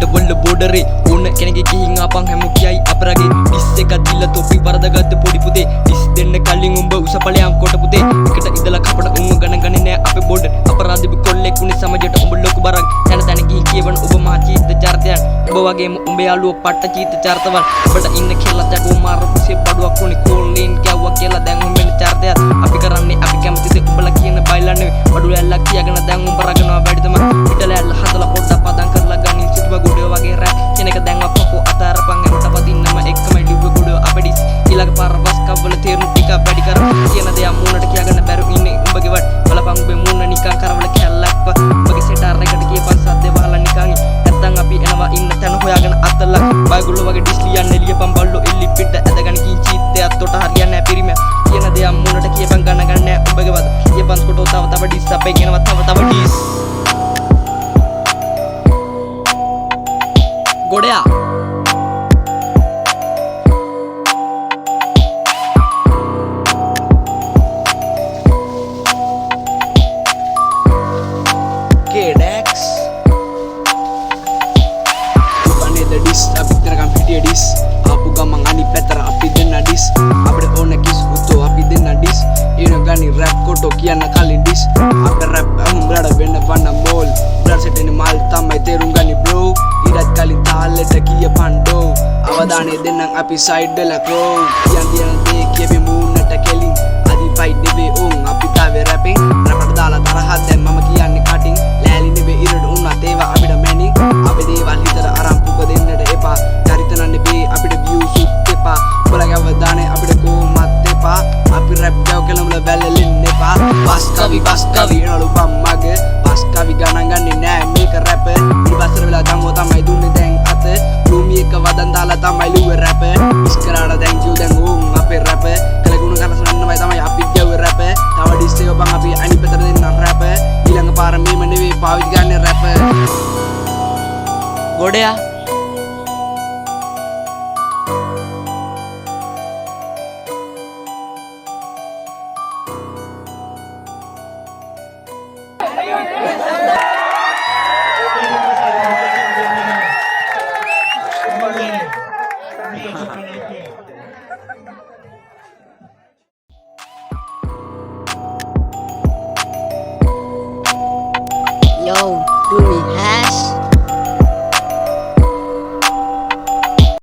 අපිට වොල්ල බෝඩරේ ඕන කෙනෙක්ගේ ගිහින් ආපන් හැම කියයි අපරගේ ඩිස් එකක් දීලා තොපි වරදගත්ත පොඩි පුතේ ඩිස් දෙන්න කලින් උඹ උසපලයන් කොට පුතේ එකට ඉඳලා කපට උන්ව ගණන් ගන්නේ නෑ අපේ බෝඩර් අපරාධි කොල්ලෙක් උනේ සමජයට උඹ ලොකු බරක් යන තැන ගිහින් කියවන ඔබ මහ චීත චරිතයන් ඔබ වගේම උඹ යාළුවෝ පට්ට චීත චරිතවල් ඔබට ඉන්න කෙල්ල දැකෝ මාරපුසේ බඩුවක් උනේ කෝල්ලෙන් කැව්වා කියලා දැන් උඹ වෙන චරිතයක් අපි කරන්නේ අපි කැමතිද උඹලා කියන බයිලා නෙවෙයි බඩු ඇල්ලක් තියාගෙන දැන් උඹ රගනවා වැඩි තමයි පිටල ඇල්ල හදලා පොඩ්ඩක් පදම් කරලා ගනින් සිටුව ගොඩේ වගේ රැප් කියන එක දැන් අපකෝ අතාරපන් එමට වදින්නම එක්කමයි ලිව්ව ගොඩේ අපෙඩිස් ඊළඟ පාර බස් කව්වල තේරුම් ටික වැඩි කර කියන දේ මූණට කියාගන්න බැරු ඉන්නේ උඹගේ වට බලපන් උඹේ මූණ නිකන් කරවල කැල්ලක්ව උඹගේ සෙටාර් එකට කියපන් සද්දේ වහලා නිකන් නැත්තම් අපි එනවා ඉන්න තැන හොයාගෙන අතලා බයිගොල්ලෝ වගේ ඩිස් ලියන්නේ ලියපන් බල්ලෝ එල්ලි පිට ඇදගෙන කී චීත්තයක් තොට හරියන්නේ නැහැ පිරිමය කියන දේ මූණට කියපන් ගන්න ගන්න නැහැ උඹගේ වට කියපන් කොටෝ තව ඩිස් අපේ කියනවා තව ඩිස් ගොඩයා KDX අනේ ද ඩිස් අපි තරගම් හිටිය ඩිස් ආපු ගමන් අනි පැතර අපි දෙන්න ඩිස් අපිට ඕන කිස් උතෝ අපි දෙන්න ඩිස් ඊන ගනි රැප් කොටෝ කියන්න කලින් ඩිස් අපේ රැප් උඹලට වෙන්න වන්න මෝල් බ්ලඩ් සෙටෙන මල් තමයි තේරුම් ගනි බ්‍රෝ ඊටත් කලින් තාලෙට කියපන් ඩෝ අවදානේ දෙන්නම් අපි සයිඩ් වල ක්‍රෝ කියන් දේ කියපෙ මූණට කෙලින් අදි ෆයිට් දෙවේ උන් අපි තාවේ රැපින් රැපට දාලා තරහක් දැන් මම කියන්නේ කටින් ලෑලි නෙවේ ඉරට උන්නත් ඒවා අපිට මැනි අපේ දේවල් හිතට අරන් පුක දෙන්නට එපා චරිත නන්නේ අපිට views එපා බලගව දානේ අපිට කොහොමත් එපා අපි රැප් ගව කෙලමුල වැල්ලෙන්න එපා බස් කවි එනලු බම්මගේ බස් කවි ගණන් ගන්නේ නෑ මේක රැප් ඉවසර වෙලා ගමෝ තමයි දුන්නේ දැන් අත රූමි එක වදන් දාලා තමයි ලුවේ රැප් ඉස්කරාට thank you දැන් ඕන් අපේ රැප් කලගුණ කරසන්නමයි තමයි අපි ගව රැප් තව ඩිස් එක බං අපි අනිත් පැතර දෙන්න රැප් ඊළඟ පාර මේම නෙවෙයි පාවිච්චි ගන්න රැප් ගොඩයා Yo, Rumi Hash.